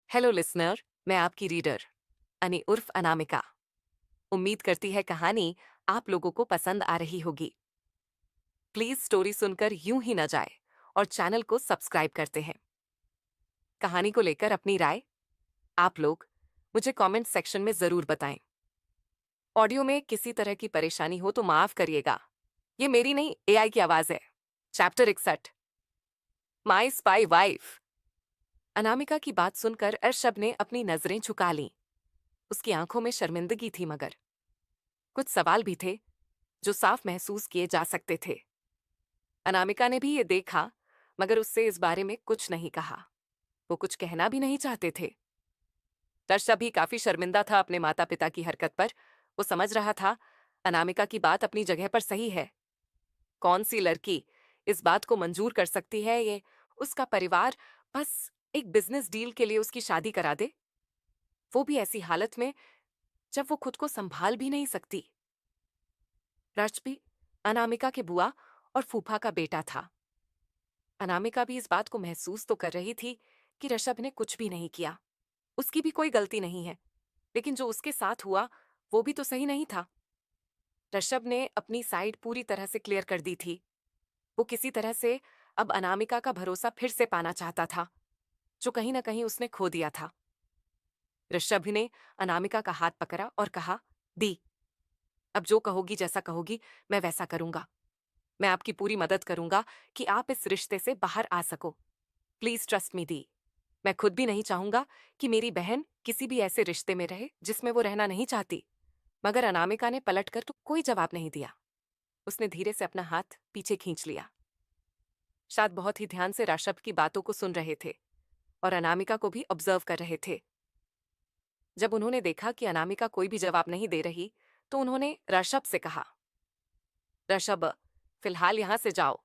Hello listener, मैं आपकी reader अनी उर्फ अनामिका। उम्मीद करती है कहानी आप लोगों को पसंद आ रही होगी। प्लीज स्टोरी सुनकर यूं ही न जाए और चैनल को सब्सक्राइब करते हैं। कहानी को लेकर अपनी राय आप लोग मुझे कमेंट सेक्शन में जरूर बताएं। ऑडियो में किसी तरह की परेशानी हो तो माफ करिएगा, ये मेरी नहीं एआई की आवाज है। चैप्टर 61, माई स्पाई वाइफ। अनामिका की बात सुनकर अर्शब ने अपनी नजरें झुका लीं। उसकी आंखों में शर्मिंदगी थी, मगर कुछ सवाल भी थे जो साफ महसूस किए जा सकते थे। अनामिका ने भी ये देखा, मगर उससे इस बारे में कुछ नहीं कहा। वो कुछ कहना भी नहीं चाहते थे। दर्शा भी काफी शर्मिंदा था अपने माता पिता की हरकत पर। वो समझ रहा था अनामिका की बात अपनी जगह पर सही है। कौन सी लड़की इस बात को मंजूर कर सकती है ये उसका परिवार बस एक बिजनेस डील के लिए उसकी शादी करा दे, वो भी ऐसी हालत में जब वो खुद को संभाल भी नहीं सकती। रश भी अनामिका के बुआ और फूफा का बेटा था। अनामिका भी इस बात को महसूस तो कर रही थी कि ऋषभ ने कुछ भी नहीं किया। उसकी भी कोई गलती नहीं है, लेकिन जो उसके साथ हुआ वो भी तो सही नहीं था। ऋषभ ने अपनी साइड पूरी तरह से क्लियर कर दी थी। वो किसी तरह से अब अनामिका का भरोसा फिर से पाना चाहता था, जो कहीं ना कहीं उसने खो दिया था। ऋषभ ने अनामिका का हाथ पकड़ा और कहा, दी, अब जो कहोगी जैसा कहोगी मैं वैसा करूंगा। मैं आपकी पूरी मदद करूंगा कि आप इस रिश्ते से बाहर आ सको। प्लीज ट्रस्ट मी, दी। मैं खुद भी नहीं चाहूंगा कि मेरी बहन किसी भी ऐसे रिश्ते में रहे जिसमें वो रहना नहीं चाहती। मगर अनामिका ने पलटकर तो कोई जवाब नहीं दिया। उसने धीरे से अपना हाथ पीछे खींच लिया। शायद बहुत ही ध्यान से राशब की बातों को सुन रहे थे और अनामिका को भी ऑब्जर्व कर रहे थे। जब उन्होंने देखा कि अनामिका कोई भी जवाब नहीं दे रही, तो उन्होंने राशब से कहा, ऋषभ, फिलहाल यहां से जाओ।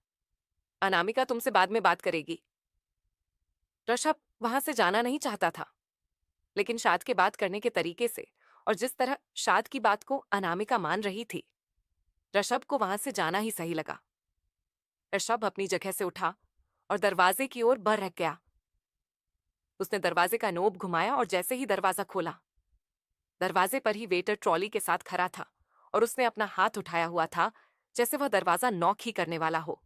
अनामिका तुमसे बाद में बात करेगी। ऋषभ वहां से जाना नहीं चाहता था, लेकिन शाद के बात करने के तरीके से और जिस तरह शाद की बात को अनामिका मान रही थी, ऋषभ को वहां से जाना ही सही लगा। ऋषभ अपनी जगह से उठा और दरवाजे की ओर बढ़ गया। उसने दरवाजे का नोब घुमाया और जैसे ही दरवाजा खोला, दरवाजे पर ही वेटर ट्रॉली के साथ खड़ा था और उसने अपना हाथ उठाया हुआ था, जैसे वह दरवाजा नॉक ही करने वाला हो।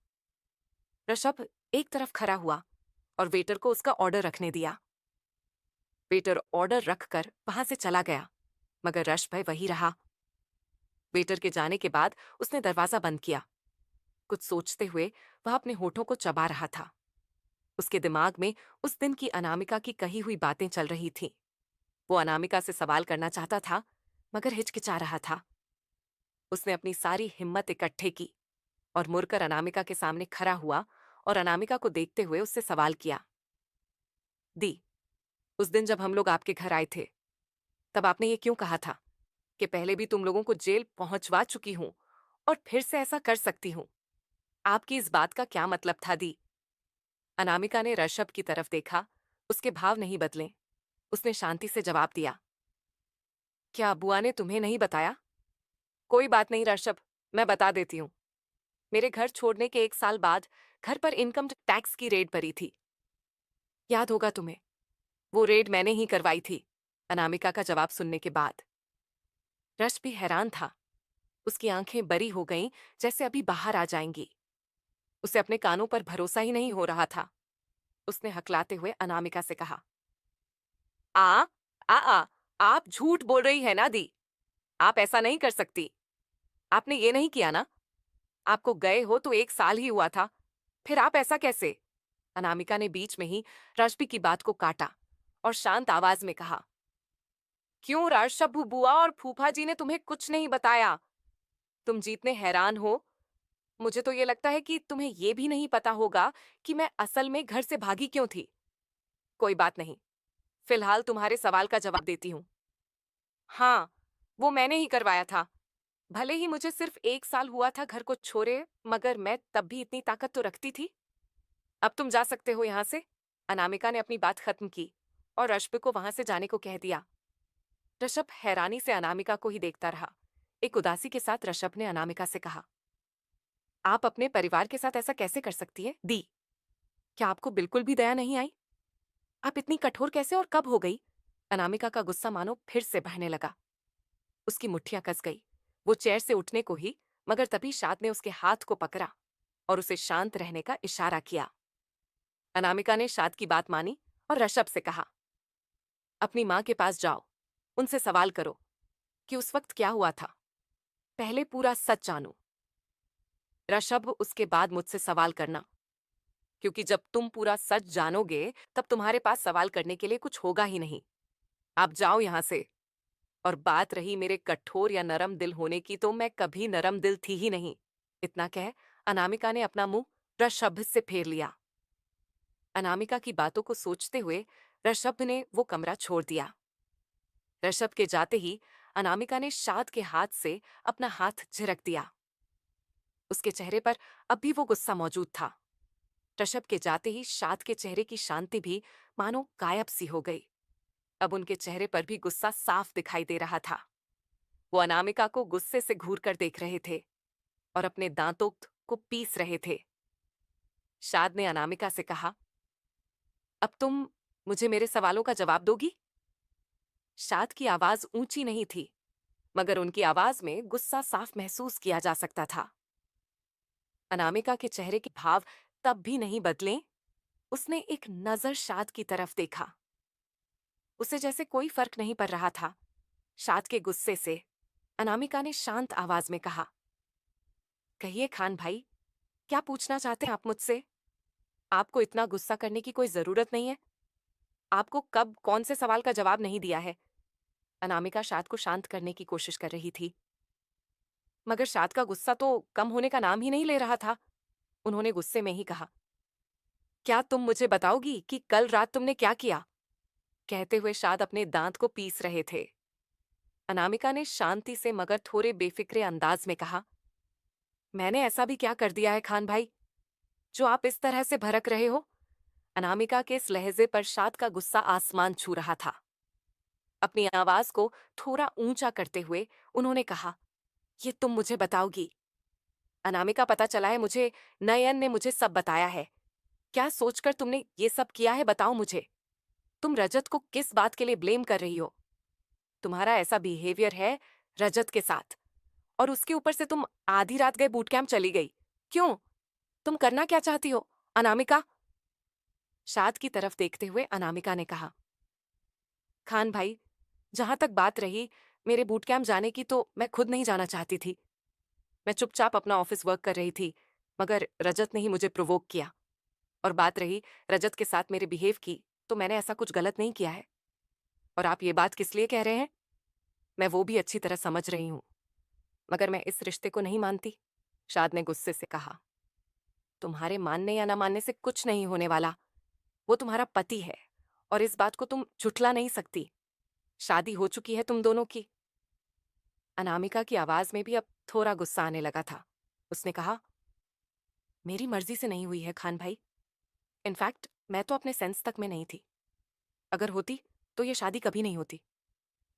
ऋषभ एक तरफ खड़ा हुआ और वेटर को उसका ऑर्डर रखने दिया। वेटर ऑर्डर रखकर वहां से चला गया, मगर रश भय वही रहा। वेटर के जाने के बाद उसने दरवाजा बंद किया। कुछ सोचते हुए वह अपने होठों को चबा रहा था। उसके दिमाग में उस दिन की अनामिका की कही हुई बातें चल रही थीं। वो अनामिका से सवाल करना चाहता था, मगर हिचकिचा रहा था। उसने अपनी सारी हिम्मत इकट्ठे की और मुड़कर अनामिका के सामने खड़ा हुआ और अनामिका को देखते हुए उससे सवाल किया, दी, उस दिन जब हम लोग आपके घर आए थे, तब आपने ये क्यों कहा था कि पहले भी तुम लोगों को जेल पहुंचवा चुकी हूं और फिर से ऐसा कर सकती हूं? आपकी इस बात का क्या मतलब था, दी? अनामिका ने ऋषभ की तरफ देखा। उसके भाव नहीं बदले। उसने शांति से जवाब दिया, क्या बुआ ने तुम्हें नहीं बताया? कोई बात नहीं ऋषभ, मैं बता देती हूँ। मेरे घर छोड़ने के 1 साल बाद घर पर इनकम टैक्स की रेड पड़ी थी। याद होगा तुम्हें, वो रेड मैंने ही करवाई थी। अनामिका का जवाब सुनने के बाद रश भी हैरान था। उसकी आंखें बड़ी हो गईं, जैसे अभी बाहर आ जाएंगी। उसे अपने कानों पर भरोसा ही नहीं हो रहा था। उसने हकलाते हुए अनामिका से कहा, आ आ आप झूठ बोल रही है ना, दी? आप ऐसा नहीं कर सकती। आपने ये नहीं किया ना? आपको गए हो तो 1 साल ही हुआ था, फिर आप ऐसा कैसे? अनामिका ने बीच में ही राजपी की बात को काटा और शांत आवाज में कहा, क्यों राजशब बुआ और फूफा जी ने तुम्हें कुछ नहीं बताया? तुम जीतने हैरान हो। मुझे तो ये लगता है कि तुम्हें ये भी नहीं पता होगा कि मैं असल में घर से भागी क्यों थी। कोई बात नहीं, फिलहाल तुम्हारे सवाल का जवाब देती हूँ। हाँ, वो मैंने ही करवाया था। भले ही मुझे सिर्फ 1 साल हुआ था घर को छोड़े, मगर मैं तब भी इतनी ताकत तो रखती थी। अब तुम जा सकते हो यहाँ से। अनामिका ने अपनी बात खत्म की और रश्मि को वहां से जाने को कह दिया। ऋषभ हैरानी से अनामिका को ही देखता रहा। एक उदासी के साथ ऋषभ ने अनामिका से कहा, आप अपने परिवार के साथ ऐसा कैसे कर सकती है, दी? क्या आपको बिल्कुल भी दया नहीं आई? आप इतनी कठोर कैसे और कब हो गई? अनामिका का गुस्सा मानो फिर से बहने लगा। उसकी मुट्ठियां कस गई। वो चेयर से उठने को ही, मगर तभी शाद ने उसके हाथ को पकड़ा और उसे शांत रहने का इशारा किया। अनामिका ने शाद की बात मानी और ऋषभ से कहा, अपनी माँ के पास जाओ, उनसे सवाल करो कि उस वक्त क्या हुआ था। पहले पूरा सच जानो। ऋषभ, उसके बाद मुझसे सवाल करना, क्योंकि जब तुम पूरा सच जानोगे तब तुम्हारे पास सवाल करने के लिए कुछ होगा ही नहीं। आप जाओ यहां से। और बात रही मेरे कठोर या नरम दिल होने की, तो मैं कभी नरम दिल थी ही नहीं। इतना कह अनामिका ने अपना मुंह ऋषभ से फेर लिया। अनामिका की बातों को सोचते हुए ऋषभ ने वो कमरा छोड़ दिया। ऋषभ के जाते ही अनामिका ने शाद के हाथ से अपना हाथ झिड़क दिया। उसके चेहरे पर अब भी वो गुस्सा मौजूद था। ऋषभ के जाते ही शाद के चेहरे की शांति भी मानो गायब सी हो गई। अब उनके चेहरे पर भी गुस्सा साफ दिखाई दे रहा था। वो अनामिका को गुस्से से घूर कर देख रहे थे और अपने दांतों को पीस रहे थे। शाद ने अनामिका से कहा, अब तुम मुझे मेरे सवालों का जवाब दोगी? शाद की आवाज ऊंची नहीं थी, मगर उनकी आवाज में गुस्सा साफ महसूस किया जा सकता था। अनामिका के चेहरे के भाव तब भी नहीं बदले। उसने एक नजर शाद की तरफ देखा। उसे जैसे कोई फर्क नहीं पड़ रहा था शाद के गुस्से से। अनामिका ने शांत आवाज में कहा, कहिए खान भाई, क्या पूछना चाहते हैं आप मुझसे? आपको इतना गुस्सा करने की कोई जरूरत नहीं है। आपको कब कौन से सवाल का जवाब नहीं दिया है? अनामिका शाद को शांत करने की कोशिश कर रही थी, मगर शाद का गुस्सा तो कम होने का नाम ही नहीं ले रहा था। उन्होंने गुस्से में ही कहा, क्या तुम मुझे बताओगी कि कल रात तुमने क्या किया? कहते हुए शाद अपने दांत को पीस रहे थे। अनामिका ने शांति से मगर थोड़े बेफिक्रे अंदाज में कहा, मैंने ऐसा भी क्या कर दिया है खान भाई, जो आप इस तरह से भड़क रहे हो? अनामिका के इस लहजे पर शाद का गुस्सा आसमान छू रहा था। अपनी आवाज को थोड़ा ऊंचा करते हुए उन्होंने कहा, ये तुम मुझे बताओगी? अनामिका, पता चला है मुझे, नयन ने मुझे सब बताया है। क्या सोचकर तुमने ये सब किया है, बताओ मुझे। तुम रजत को किस बात के लिए ब्लेम कर रही हो? तुम्हारा ऐसा बिहेवियर है रजत के साथ, और उसके ऊपर से तुम आधी रात गए बूट कैंप चली गई। क्यों? तुम करना क्या चाहती हो अनामिका? शाद की तरफ देखते हुए अनामिका ने कहा, खान भाई, जहां तक बात रही मेरे बूट कैंप जाने की, तो मैं खुद नहीं जाना चाहती थी। मैं चुपचाप अपना ऑफिस वर्क कर रही थी, मगर रजत ने ही मुझे प्रोवोक किया। और बात रही रजत के साथ मेरे बिहेव की, तो मैंने ऐसा कुछ गलत नहीं किया है। और आप ये बात किस लिए कह रहे हैं, मैं वो भी अच्छी तरह समझ रही हूं, मगर मैं इस रिश्ते को नहीं मानती। शाद ने गुस्से से कहा, तुम्हारे मानने या ना मानने से कुछ नहीं होने वाला। वो तुम्हारा पति है और इस बात को तुम झुठला नहीं सकती। शादी हो चुकी है तुम दोनों की। अनामिका की आवाज में भी अब थोड़ा गुस्सा आने लगा था। उसने कहा, मेरी मर्जी से नहीं हुई है खान भाई। इनफैक्ट मैं तो अपने सेंस तक में नहीं थी। अगर होती तो ये शादी कभी नहीं होती।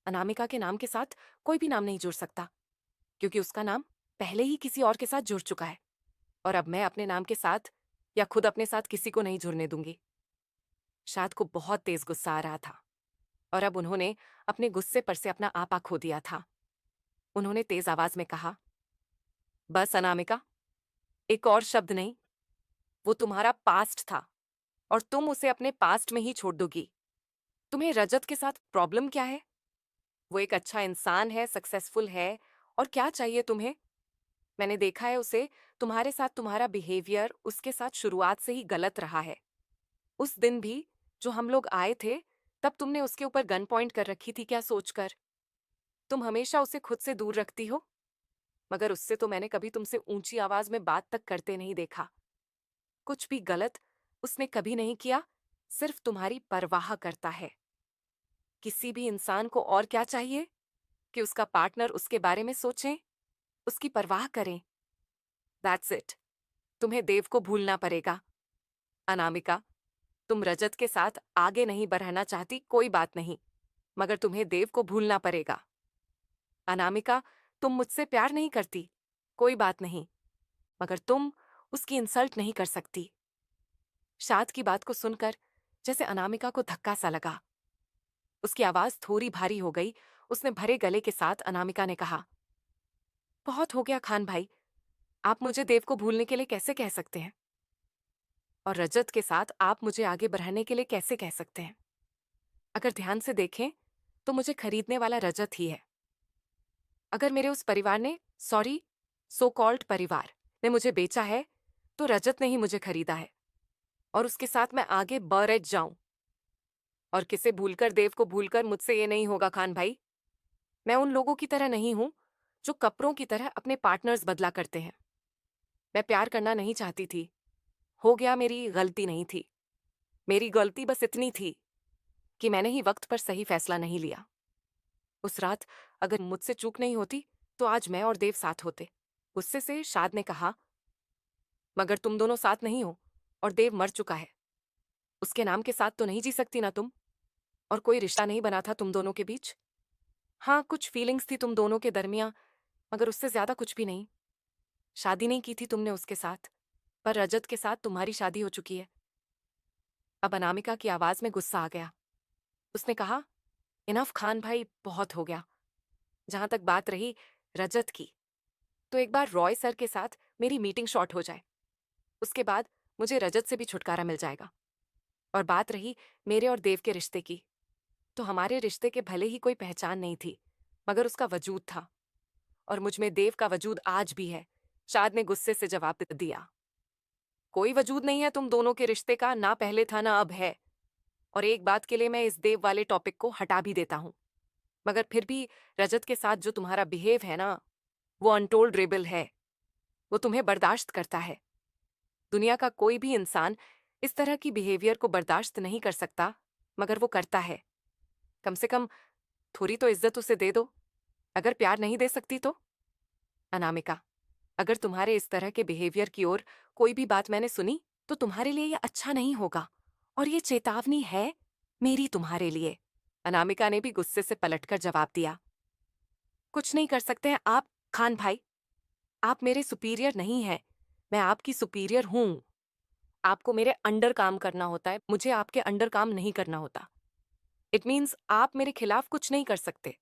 अनामिका के नाम के साथ कोई भी नाम नहीं जुड़ सकता, क्योंकि उसका नाम पहले ही किसी और के साथ जुड़ चुका है। और अब मैं अपने नाम के साथ या खुद अपने साथ किसी को नहीं जुड़ने दूंगी। शाद को बहुत तेज गुस्सा आ रहा था और अब उन्होंने अपने गुस्से पर से अपना आपा खो दिया था। उन्होंने तेज आवाज में कहा, बस अनामिका, एक और शब्द नहीं। वो तुम्हारा पास्ट था और तुम उसे अपने पास्ट में ही छोड़ दोगी। तुम्हें रजत के साथ प्रॉब्लम क्या है? वो एक अच्छा इंसान है, सक्सेसफुल है, और क्या चाहिए तुम्हें? मैंने देखा है उसे, तुम्हारे साथ तुम्हारा बिहेवियर उसके साथ शुरुआत से ही गलत रहा है। उस दिन भी जो हम लोग आए थे, तब तुमने उसके ऊपर गन पॉइंट कर रखी थी क्या सोचकर? तुम हमेशा उसे खुद से दूर रखती हो, मगर उससे तो मैंने कभी तुमसे ऊंची आवाज में बात तक करते नहीं देखा। कुछ भी गलत उसने कभी नहीं किया, सिर्फ तुम्हारी परवाह करता है। किसी भी इंसान को और क्या चाहिए कि उसका पार्टनर उसके बारे में सोचे, उसकी परवाह करें। That's it. तुम्हें देव को भूलना पड़ेगा। अनामिका, तुम रजत के साथ आगे नहीं बढ़ना चाहती, कोई बात नहीं, मगर तुम्हें देव को भूलना पड़ेगा। अनामिका, तुम मुझसे प्यार नहीं करती, कोई बात नहीं, मगर तुम उसकी इंसल्ट नहीं कर सकती। शाद की बात को सुनकर जैसे अनामिका को धक्का सा लगा। उसकी आवाज थोड़ी भारी हो गई। उसने भरे गले के साथ अनामिका ने कहा, बहुत हो गया खान भाई, आप मुझे देव को भूलने के लिए कैसे कह सकते हैं? और रजत के साथ आप मुझे आगे बढ़ाने के लिए कैसे कह सकते हैं? अगर ध्यान से देखें तो मुझे खरीदने वाला रजत ही है। अगर मेरे उस परिवार ने, सॉरी, सो कॉल्ड परिवार ने मुझे बेचा है, तो रजत ने ही मुझे खरीदा है। और उसके साथ मैं आगे बढ़ जाऊं। और किसे भूलकर देव को भूलकर मुझसे ये नहीं होगा खान भाई। मैं उन लोगों की तरह नहीं हूं जो कपड़ों की तरह अपने पार्टनर्स बदला करते हैं। मैं प्यार करना नहीं चाहती थी। हो गया, मेरी गलती नहीं थी। मेरी गलती बस इतनी थी कि मैंने ही वक्त पर सही फैसला नहीं लिया। उस रात अगर मुझसे चूक नहीं होती तो आज मैं और देव साथ होते। गुस्से से शाद ने कहा, मगर तुम दोनों साथ नहीं हो और देव मर चुका है। उसके नाम के साथ तो नहीं जी सकती ना तुम? और कोई रिश्ता नहीं बना था तुम दोनों के बीच? हाँ, कुछ फीलिंग्स थी तुम दोनों के दरमियां, मगर उससे ज्यादा कुछ भी नहीं। शादी नहीं की थी तुमने उसके साथ, पर रजत के साथ तुम्हारी शादी हो चुकी है। अब अनामिका की आवाज में गुस्सा आ गया। उसने कहा, इनफ खान भाई, बहुत हो गया। जहां तक बात रही रजत की, तो एक बार रॉय सर के साथ मेरी मीटिंग शॉर्ट हो जाए, उसके बाद मुझे रजत से भी छुटकारा मिल जाएगा। और बात रही मेरे और देव के रिश्ते की, तो हमारे रिश्ते के भले ही कोई पहचान नहीं थी, मगर उसका वजूद था। और मुझ में देव का वजूद आज भी है। शाद ने गुस्से से जवाब दिया, कोई वजूद नहीं है तुम दोनों के रिश्ते का, ना पहले था ना अब है। और एक बात के लिए मैं इस देव वाले टॉपिक को हटा भी देता हूं, मगर फिर भी रजत के साथ जो तुम्हारा बिहेव है ना, वो अनटोल्ड रेबल है। वो तुम्हें बर्दाश्त करता है। दुनिया का कोई भी इंसान इस तरह की बिहेवियर को बर्दाश्त नहीं कर सकता, मगर वो करता है। कम से कम थोड़ी तो इज्जत उसे दे दो। अगर प्यार नहीं दे सकती तो? अनामिका, अगर तुम्हारे इस तरह के बिहेवियर की ओर कोई भी बात मैंने सुनी तो तुम्हारे लिए ये अच्छा नहीं होगा। और ये चेतावनी है मेरी तुम्हारे लिए। अनामिका ने भी गुस्से से पलटकर जवाब दिया, कुछ नहीं कर सकते हैं आप खान भाई। आप मेरे सुपीरियर नहीं हैं, मैं आपकी सुपीरियर हूं। आपको मेरे अंडर काम करना होता है, मुझे आपके अंडर काम नहीं करना होता। इट मीन्स आप मेरे खिलाफ कुछ नहीं कर सकते।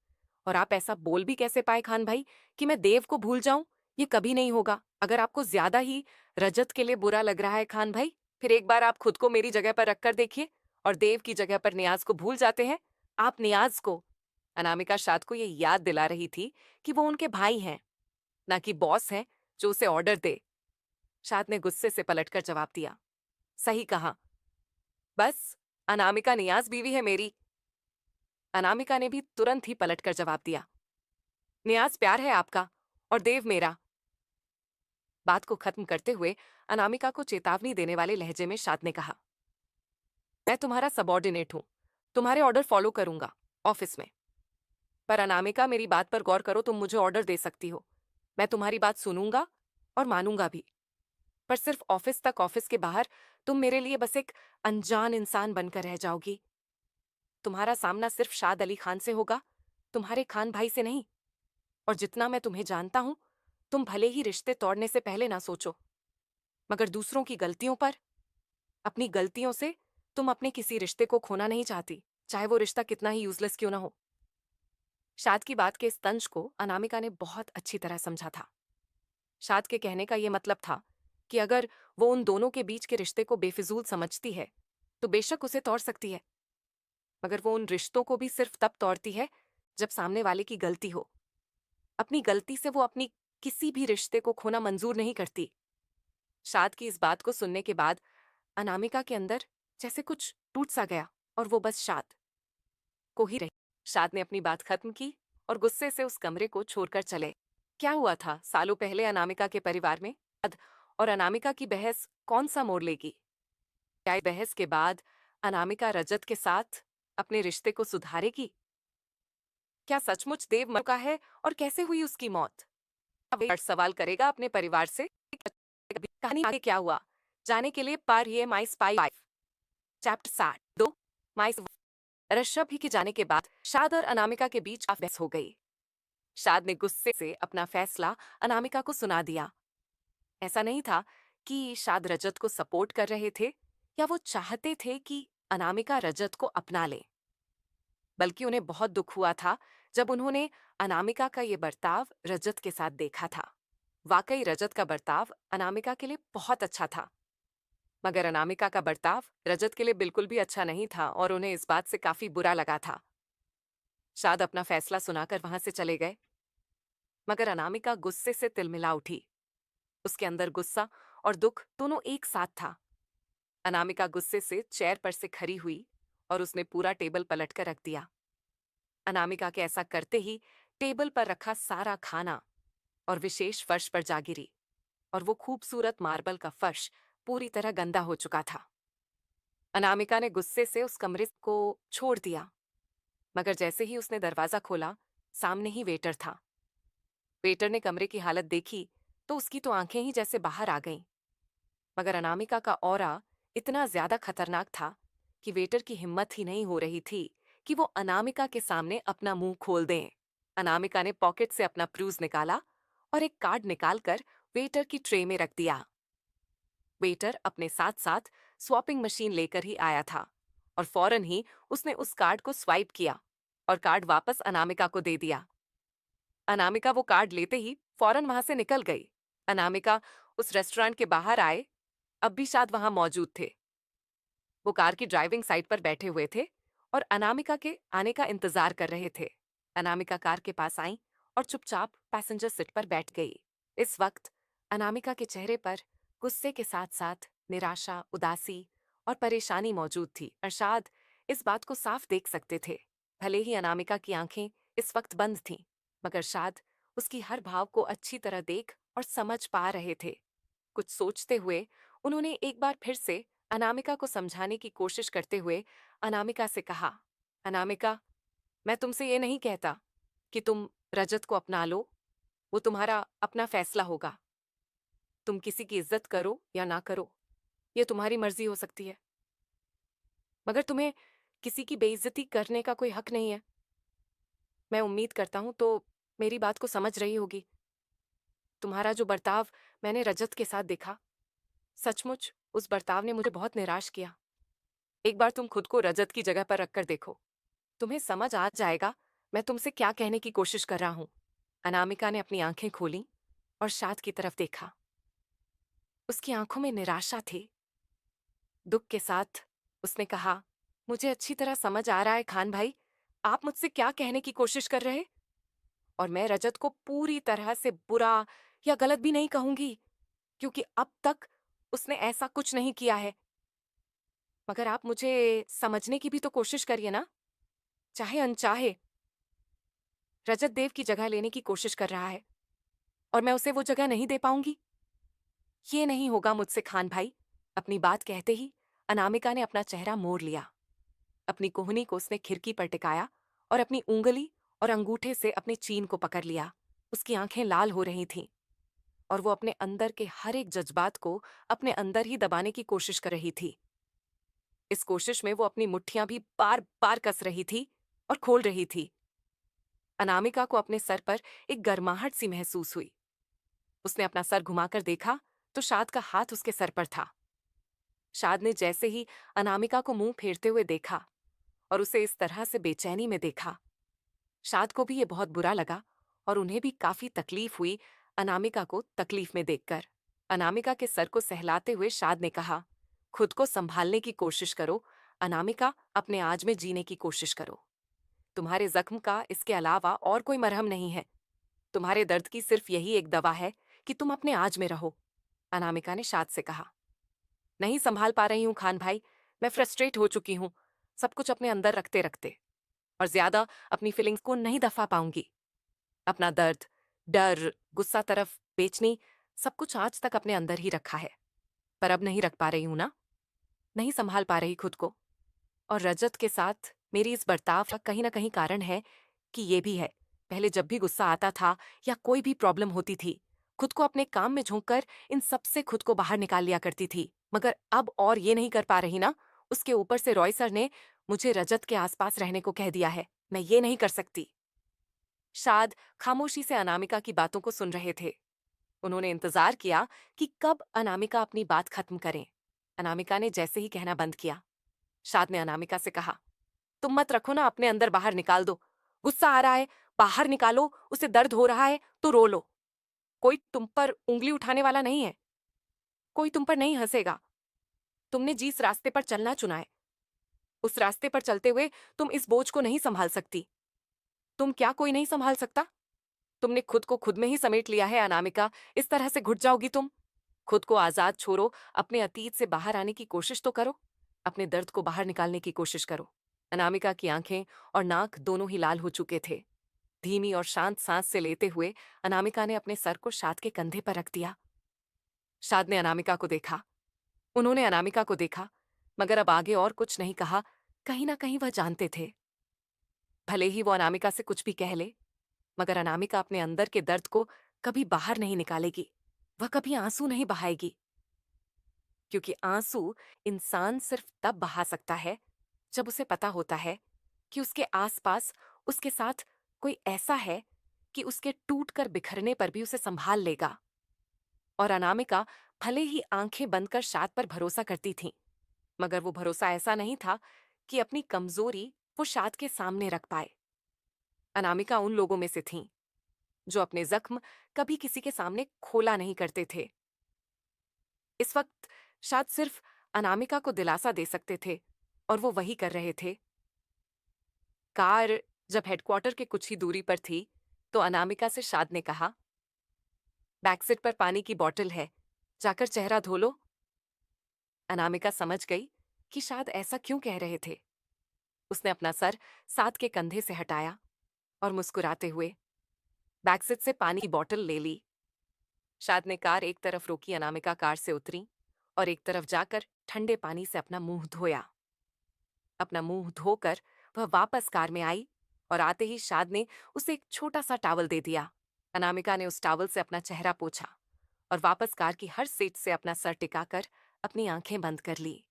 और आप ऐसा बोल भी कैसे पाए खान भाई कि मैं देव को भूल जाऊं? ये कभी नहीं होगा। अगर आपको ज्यादा ही रजत के लिए बुरा लग रहा है खान भाई, फिर एक बार आप खुद को मेरी जगह पर रखकर देखिए और देव की जगह पर नियाज को भूल जाते हैं। आप नियाज को, अनामिका शाद को ये याद दिला रही थी कि वो उनके भाई हैं, ना कि बॉस हैं जो उसे ऑर्डर दे। शाद ने गुस्से से पलटकर जवाब दिया, सही कहा, बस अनामिका नियाज बीवी है मेरी। अनामिका ने भी तुरंत ही पलटकर जवाब दिया, नियाज प्यार है आपका और देव मेरा। बात को खत्म करते हुए अनामिका को चेतावनी देने वाले लहजे में शाद ने कहा, मैं तुम्हारा सबॉर्डिनेट हूं, तुम्हारे ऑर्डर फॉलो करूंगा ऑफिस में। पर अनामिका, मेरी बात पर गौर करो, तुम मुझे ऑर्डर दे सकती हो, मैं तुम्हारी बात सुनूंगा और मानूंगा भी, पर सिर्फ ऑफिस तक। ऑफिस के बाहर तुम मेरे लिए बस एक अनजान इंसान बनकर रह जाओगी। तुम्हारा सामना सिर्फ शाद अली खान से होगा, तुम्हारे खान भाई से नहीं। और जितना मैं तुम्हें जानता हूं, तुम भले ही रिश्ते तोड़ने से पहले ना सोचो, मगर दूसरों की गलतियों पर, अपनी गलतियों से तुम अपने किसी रिश्ते को खोना नहीं चाहती, चाहे वो रिश्ता कितना ही यूजलेस क्यों ना हो। शाद की बात के इस तंज को अनामिका ने बहुत अच्छी तरह समझा था। शाद के कहने का यह मतलब था कि अगर वो उन दोनों के बीच के रिश्ते को बेफिजूल समझती है तो बेशक उसे तोड़ सकती है, मगर वो उन रिश्तों को भी सिर्फ तब तोड़ती है जब सामने वाले की गलती हो। अपनी गलती से वो अपनी किसी भी रिश्ते को खोना मंजूर नहीं करती। शाद की इस बात को सुनने के बाद अनामिका के अंदर जैसे कुछ टूट सा गया और वो बस शाद को ही रही। शाद ने अपनी बात खत्म की और गुस्से से उस कमरे को छोड़कर चले। क्या हुआ था सालों पहले अनामिका के परिवार में? और अनामिका की बहस कौन सा मोड़ लेगी? क्या इस बहस के बाद अनामिका रजत के साथ अपने रिश्ते को सुधारेगी? क्या सचमुच देव मर चुका है और कैसे हुई उसकी मौत? वे सवाल करेगा अपने परिवार से। कहानी आगे क्या हुआ जाने के लिए पढ़िए माई स्पाई वाइफ चैप्टर 62 माई। ऋषभ ही के जाने के बाद शाद और अनामिका के बीच बहस हो गई। शाद ने गुस्से से अपना फैसला अनामिका को सुना दिया। ऐसा नहीं था कि शाद रजत को सपोर्ट कर रहे थे या वो चाहते थे कि अनामिका रजत को अपना ले। बल्कि उन्हें बहुत दुख हुआ था जब उन्होंने अनामिका का ये बर्ताव रजत के साथ देखा था। वाकई रजत का बर्ताव अनामिका के लिए बहुत अच्छा था, मगर अनामिका का बर्ताव रजत के लिए बिल्कुल भी अच्छा नहीं था और उन्हें इस बात से काफी बुरा लगा था। शाद अपना फैसला सुनाकर वहां से चले गए, मगर अनामिका गुस्से से तिलमिला उठी। उसके अंदर गुस्सा और दुख दोनों एक साथ था। अनामिका गुस्से से चेयर पर से खड़ी हुई और उसने पूरा टेबल पलट कर रख दिया। अनामिका के ऐसा करते ही टेबल पर रखा सारा खाना और विशेष फर्श पर जा गिरी, और वो खूबसूरत मार्बल का फर्श पूरी तरह गंदा हो चुका था। अनामिका ने गुस्से से उस कमरे को छोड़ दिया, मगर जैसे ही उसने दरवाजा खोला, सामने ही वेटर था। वेटर ने कमरे की हालत देखी तो उसकी तो आंखें ही जैसे बाहर आ गईं। मगर अनामिका का ऑरा इतना ज्यादा खतरनाक था कि वेटर की हिम्मत ही नहीं हो रही थी कि वो अनामिका के सामने अपना मुंह खोल दें। अनामिका ने पॉकेट से अपना पर्स निकाला और एक कार्ड निकालकर वेटर की ट्रे में रख दिया। वेटर अपने साथ साथ स्वैपिंग मशीन लेकर ही आया था और फौरन ही उसने उस कार्ड को स्वाइप किया और कार्ड वापस अनामिका को दे दिया। अनामिका वो कार्ड लेते ही फौरन वहां से निकल गई। अनामिका उस रेस्टोरेंट के बाहर आए, अब भी शाद वहां मौजूद थे। वो कार की ड्राइविंग साइड पर बैठे हुए थे और अनामिका के आने का इंतजार कर रहे थे। अनामिका कार के पास आई और चुपचाप पैसेंजर सीट पर बैठ गई। इस वक्त अनामिका के चेहरे पर गुस्से के साथ साथ निराशा, उदासी और परेशानी मौजूद थी। अरशाद इस बात को साफ देख सकते थे। भले ही अनामिका की आंखें इस वक्त बंद थीं, मगर शाद उसकी हर भाव को अच्छी तरह देख और समझ पा रहे थे। कुछ सोचते हुए उन्होंने एक बार फिर से अनामिका को समझाने की कोशिश करते हुए अनामिका से कहा, अनामिका, मैं तुमसे ये नहीं कहता कि तुम रजत को अपना लो। वो तुम्हारा अपना फैसला होगा। तुम किसी की इज्जत करो या ना करो, ये तुम्हारी मर्जी हो सकती है, मगर तुम्हें किसी की बेइज्जती करने का कोई हक नहीं है। मैं उम्मीद करता हूं तो मेरी बात को समझ रही होगी। तुम्हारा जो बर्ताव मैंने रजत के साथ देखा, सचमुच उस बर्ताव ने मुझे बहुत निराश किया। एक बार तुम खुद को रजत की जगह पर रखकर देखो, तुम्हें समझ आ जाएगा मैं तुमसे क्या कहने की कोशिश कर रहा हूं। अनामिका ने अपनी आंखें खोली और शाद की तरफ देखा। उसकी आंखों में निराशा थी। दुख के साथ उसने कहा, मुझे अच्छी तरह समझ आ रहा है खान भाई, आप मुझसे क्या कहने की कोशिश कर रहे, और मैं रजत को पूरी तरह से बुरा या गलत भी नहीं कहूंगी, क्योंकि अब तक उसने ऐसा कुछ नहीं किया है। मगर आप मुझे समझने की भी तो कोशिश करिए ना। चाहे अनचाहे रजत देव की जगह लेने की कोशिश कर रहा है और मैं उसे वो जगह नहीं दे पाऊंगी। ये नहीं होगा मुझसे खान भाई। अपनी बात कहते ही अनामिका ने अपना चेहरा मोड़ लिया। अपनी कोहनी को उसने खिड़की पर टिकाया और अपनी उंगली और अंगूठे से अपने चीन को पकड़ लिया। उसकी आंखें लाल हो रही थीं और वो अपने अंदर के हर एक जज्बात को अपने अंदर ही दबाने की कोशिश कर रही थी। इस कोशिश में वो अपनी मुट्ठियां भी बार बार कस रही थी और खोल रही थी। अनामिका को अपने सर पर एक गर्माहट सी महसूस हुई। उसने अपना सर घुमाकर देखा तो शाद का हाथ उसके सर पर था। शाद ने जैसे ही अनामिका को मुंह फेरते हुए देखा और उसे इस तरह से बेचैनी में देखा, शाद को भी ये बहुत बुरा लगा और उन्हें भी काफी तकलीफ हुई अनामिका को तकलीफ में देखकर। अनामिका के सर को सहलाते हुए शाद ने कहा, खुद को संभालने की कोशिश करो अनामिका, अपने आज में जीने की कोशिश करो। तुम्हारे जख्म का इसके अलावा और कोई मरहम नहीं है। तुम्हारे दर्द की सिर्फ यही एक दवा है कि तुम अपने आज में रहो। अनामिका ने शाद से कहा, नहीं संभाल पा रही हूं खान भाई, मैं फ्रस्ट्रेट हो चुकी हूं सब कुछ अपने अंदर रखते रखते, और ज्यादा अपनी फीलिंग्स को नहीं दफा पाऊंगी। अपना दर्द, डर, गुस्सा तरफ बेचनी, सब कुछ आज तक अपने अंदर ही रखा है, पर अब नहीं रख पा रही हूं ना, नहीं संभाल पा रही खुद को। और रजत के साथ मेरी इस बर्ताव का कहीं ना कहीं कारण है कि ये भी है, पहले जब भी गुस्सा आता था या कोई भी प्रॉब्लम होती थी, खुद को अपने काम में झोंककर इन सब से खुद को बाहर निकाल लिया करती थी, मगर अब और ये नहीं कर पा रही ना। उसके ऊपर से रॉय सर ने मुझे रजत के आसपास रहने को कह दिया है, मैं ये नहीं कर सकती। शाद खामोशी से अनामिका की बातों को सुन रहे थे। उन्होंने इंतजार किया कि कब अनामिका अपनी बात खत्म करें। अनामिका ने जैसे ही कहना बंद किया, शाद ने अनामिका से कहा, तुम मत रखो ना, अपने अंदर बाहर निकाल दो। गुस्सा आ रहा है, बाहर निकालो। उसे दर्द हो रहा है तो रो लो। कोई तुम पर उंगली उठाने वाला नहीं है। कोई तुम पर नहीं हंसेगा। तुमने जिस रास्ते पर चलना चुना है, उस रास्ते पर चलते हुए तुम इस बोझ को नहीं संभाल सकती। तुम क्या कोई नहीं संभाल सकता? तुमने खुद को खुद में ही समेट लिया है अनामिका। इस तरह से घुट जाओगी तुम? खुद को आजाद छोड़ो, अपने अतीत से बाहर आने की कोशिश तो करो। अपने दर्द को बाहर निकालने की कोशिश करो। अनामिका की आंखें और नाक दोनों ही लाल हो चुके थे। धीमी और शांत सांस से लेते हुए अनामिका ने अपने सर को शाद के कंधे पर रख दिया। शाद ने अनामिका को देखा। उन्होंने अनामिका को देखा, मगर अब आगे और कुछ नहीं कहा। कहीं ना कहीं वह जानते थे, भले ही वो अनामिका से कुछ भी कह ले, मगर अनामिका अपने अंदर के दर्द को कभी बाहर नहीं निकालेगी। वह कभी आंसू नहीं बहाएगी, क्योंकि आंसू इंसान सिर्फ तब बहा सकता है जब उसे पता होता है कि उसके आसपास उसके साथ कोई ऐसा है कि उसके टूटकर बिखरने पर भी उसे संभाल लेगा। और अनामिका भले ही आंखें बंद कर शाद पर भरोसा करती थी, मगर वो भरोसा ऐसा नहीं था कि अपनी कमजोरी वो शाद के सामने रख पाए। अनामिका उन लोगों में से थी जो अपने जख्म कभी किसी के सामने खोला नहीं करते थे। इस वक्त शाद सिर्फ अनामिका को दिलासा दे सकते थे, और वो वही कर रहे थे। कार जब हेडक्वार्टर के कुछ ही दूरी पर थी, तो अनामिका से शाद ने कहा, बैकसीट पर पानी की बोतल है, जाकर चेहरा धो लो। अनामिका समझ गई कि शाद ऐसा क्यों कह रहे थे। उसने अपना सर साद के कंधे से हटाया और मुस्कुराते हुए बैकसीट से पानी की बोतल ले ली। शाद ने कार एक तरफ रोकी, अनामिका कार से उतरी और एक तरफ जाकर ठंडे पानी से अपना मुंह धोया। अपना मुंह धोकर वह वापस कार में आई और आते ही शाद ने उसे एक छोटा सा टॉवल दे दिया। अनामिका ने उस टॉवल से अपना चेहरा पोंछा और वापस कार की हर सीट से अपना सर टिकाकर अपनी आंखें बंद कर ली।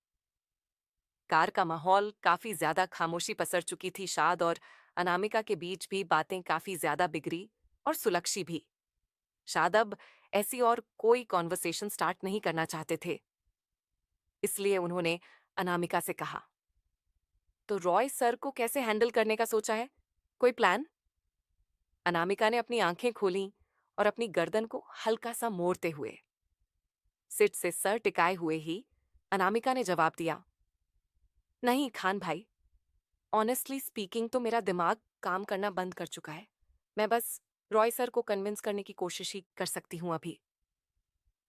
कार का माहौल काफी ज्यादा खामोशी पसर चुकी थी। शाद और अनामिका के बीच भी बातें काफी ज्यादा बिगड़ी और सुलक्षी भी। शाद अब ऐसी और कोई कॉन्वर्सेशन स्टार्ट नहीं करना चाहते थे, इसलिए उन्होंने अनामिका से कहा, तो रॉय सर को कैसे हैंडल करने का सोचा है? कोई प्लान? अनामिका ने अपनी आंखें खोलीं और अपनी गर्दन को हल्का सा मोड़ते हुए सिट से सर टिकाए हुए ही अनामिका ने जवाब दिया, नहीं खान भाई, ऑनेस्टली स्पीकिंग तो मेरा दिमाग काम करना बंद कर चुका है। मैं बस रॉय सर को कन्विंस करने की कोशिश ही कर सकती हूं अभी।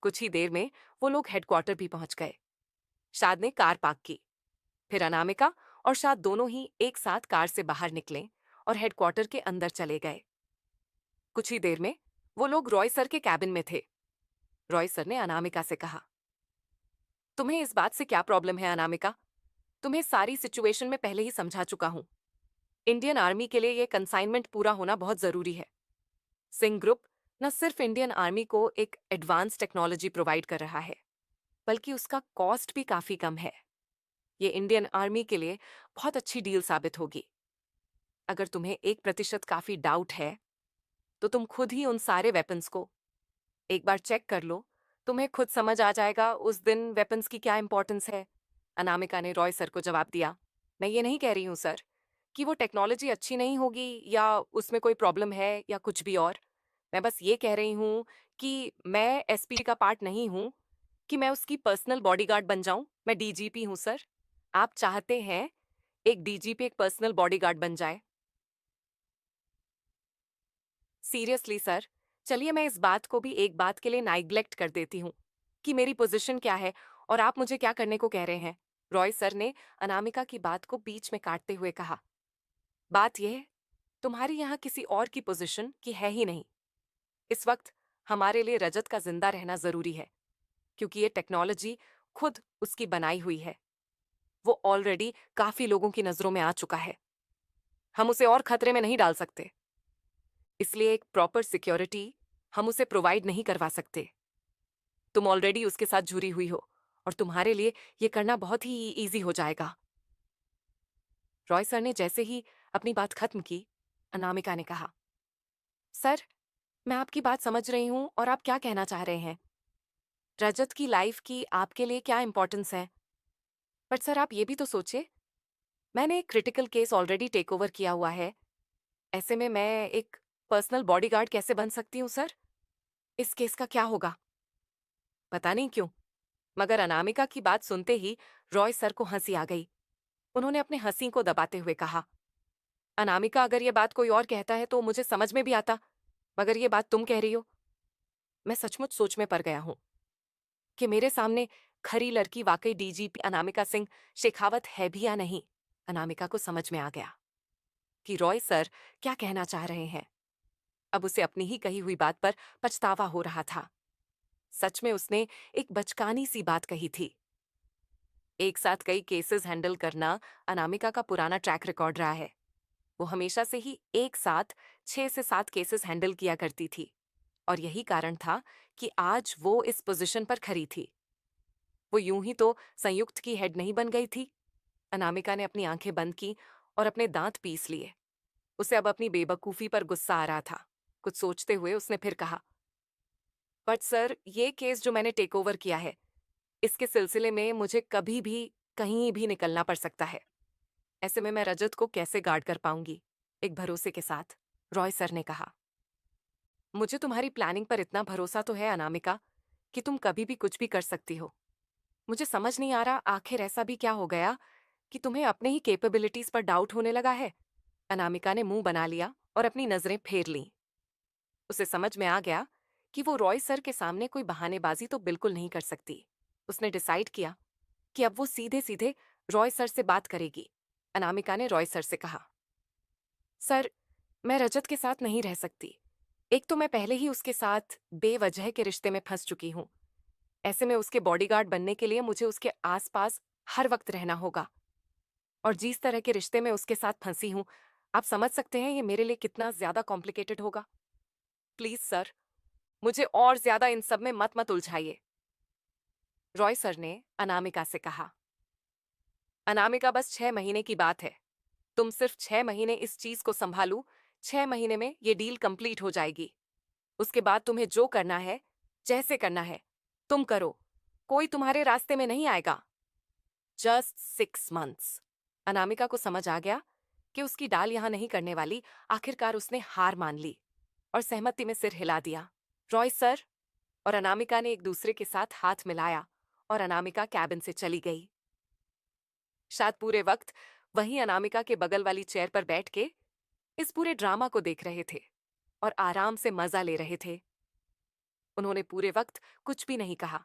कुछ ही देर में वो लोग हेडक्वार्टर भी पहुंच गए। शाद ने कार पार्क की। फिर अनामिका और शाद दोनों ही एक साथ कार से बाहर निकले और हेडक्वार्टर के अंदर चले गए। कुछ ही देर में वो लोग रॉय सर के कैबिन में थे। रॉय सर ने अनामिका से कहा, तुम्हें इस बात से क्या प्रॉब्लम है अनामिका? तुम्हें सारी सिचुएशन में पहले ही समझा चुका हूं। इंडियन आर्मी के लिए यह कंसाइनमेंट पूरा होना बहुत जरूरी है। सिंह ग्रुप न सिर्फ इंडियन आर्मी को एक एडवांस टेक्नोलॉजी प्रोवाइड कर रहा है, बल्कि उसका कॉस्ट भी काफी कम है। ये इंडियन आर्मी के लिए बहुत अच्छी डील साबित होगी। अगर तुम्हें 1% काफी डाउट है, तो तुम खुद ही उन सारे वेपन्स को एक बार चेक कर लो। तुम्हें खुद समझ आ जाएगा उस दिन वेपन्स की क्या इंपॉर्टेंस है। अनामिका ने रॉय सर को जवाब दिया, मैं ये नहीं कह रही हूँ सर कि वो टेक्नोलॉजी अच्छी नहीं होगी या उसमें कोई प्रॉब्लम है या कुछ भी और। मैं बस ये कह रही हूँ कि मैं एसपी का पार्ट नहीं हूँ कि मैं उसकी पर्सनल बॉडीगार्ड बन जाऊं। मैं डीजीपी हूं सर। आप चाहते हैं एक डीजीपी एक पर्सनल बॉडीगार्ड बन जाए? सीरियसली सर, चलिए मैं इस बात को भी एक बात के लिए नाइग्लेक्ट कर देती हूँ कि मेरी पोजीशन क्या है और आप मुझे क्या करने को कह रहे हैं। रॉय सर ने अनामिका की बात को बीच में काटते हुए कहा, बात यह है, तुम्हारी यहाँ किसी और की पोजीशन की है ही नहीं। इस वक्त हमारे लिए रजत का जिंदा रहना जरूरी है, क्योंकि ये टेक्नोलॉजी खुद उसकी बनाई हुई है। वो ऑलरेडी काफी लोगों की नजरों में आ चुका है। हम उसे और खतरे में नहीं डाल सकते, इसलिए एक प्रॉपर सिक्योरिटी हम उसे प्रोवाइड नहीं करवा सकते। तुम ऑलरेडी उसके साथ जुड़ी हुई हो और तुम्हारे लिए ये करना बहुत ही इजी हो जाएगा। रॉय सर ने जैसे ही अपनी बात खत्म की, अनामिका ने कहा, सर मैं आपकी बात समझ रही हूं और आप क्या कहना चाह रहे हैं। रजत की लाइफ की आपके लिए क्या इंपॉर्टेंस है, बट सर आप ये भी तो सोचिए मैंने एक critical case already take over किया हुआ है। ऐसे में मैं एक पर्सनल बॉडीगार्ड कैसे बन सकती हूँ सर? इस केस का क्या होगा? पता नहीं क्यों, मगर अनामिका की बात सुनते ही रॉय सर को हंसी आ गई। उन्होंने अपने हंसी को दबाते हुए कहा, अनामिका, अगर ये बात कोई और कहता है तो मुझे समझ में भी आता, मगर ये बात तुम कह रही हो। मैं सचमुच सोच में पड़ गया हूँ कि मेरे सामने खरी लड़की वाकई डीजीपी अनामिका सिंह शेखावत है भी या नहीं। अनामिका को समझ में आ गया कि रॉय सर क्या कहना चाह रहे हैं। अब उसे अपनी ही कही हुई बात पर पछतावा हो रहा था। सच में उसने एक बचकानी सी बात कही थी। एक साथ कई केसेस हैंडल करना अनामिका का पुराना ट्रैक रिकॉर्ड रहा है। वो हमेशा से ही एक साथ 6 से 7 केसेस हैंडल किया करती थी, और यही कारण था कि आज वो इस पोजीशन पर खड़ी थी। वो यूं ही तो संयुक्त की हेड नहीं बन गई थी। अनामिका ने अपनी आंखें बंद की और अपने दांत पीस लिए। उसे अब अपनी बेवकूफी पर गुस्सा आ रहा था। कुछ सोचते हुए उसने फिर कहा, बट सर, ये केस जो मैंने टेक ओवर किया है, इसके सिलसिले में मुझे कभी भी कहीं भी निकलना पड़ सकता है। ऐसे में मैं रजत को कैसे गार्ड कर पाऊंगी? एक भरोसे के साथ रॉय सर ने कहा। मुझे तुम्हारी प्लानिंग पर इतना भरोसा तो है अनामिका कि तुम कभी भी कुछ भी कर सकती हो। मुझे समझ नहीं आ रहा, आखिर ऐसा भी क्या हो गया कि तुम्हें अपने ही कैपेबिलिटीज पर डाउट होने लगा है? अनामिका ने मुंह बना लिया और अपनी नजरें फेर लीं। उसे समझ में आ गया कि वो रॉय सर के सामने कोई बहानेबाजी तो बिल्कुल नहीं कर सकती। उसने डिसाइड किया कि अब वो सीधे सीधे रॉय सर से बात करेगी। अनामिका ने रॉय सर से कहा, सर, मैं रजत के साथ नहीं रह सकती। एक तो मैं पहले ही उसके साथ बेवजह के रिश्ते में फंस चुकी हूँ। ऐसे में उसके बॉडीगार्ड बनने के लिए मुझे उसके आसपास हर वक्त रहना होगा। और जिस तरह के रिश्ते में उसके साथ फंसी हूँ, आप समझ सकते हैं ये मेरे लिए कितना ज्यादा कॉम्प्लिकेटेड होगा। प्लीज सर, मुझे और ज्यादा इन सब में मत मत उलझाइए। रॉय सर ने अनामिका से कहा, अनामिका, बस 6 महीने की बात है। तुम सिर्फ 6 महीने इस चीज को संभालू। 6 महीने में ये डील कंप्लीट हो जाएगी। उसके बाद तुम्हें जो करना है, जैसे करना है, तुम करो। कोई तुम्हारे रास्ते में नहीं आएगा। Just 6 months. अनामिका को समझ आ गया कि उसकी डाल यहां नहीं करने वाली। आखिरकार उसने हार मान ली और सहमति में सिर हिला दिया। रॉय सर और अनामिका ने एक दूसरे के साथ हाथ मिलाया और अनामिका कैबिन से चली गई। शायद पूरे वक्त वहीं अनामिका के बगल वाली चेयर पर बैठ के इस पूरे ड्रामा को देख रहे थे और आराम से मजा ले रहे थे। उन्होंने पूरे वक्त कुछ भी नहीं कहा।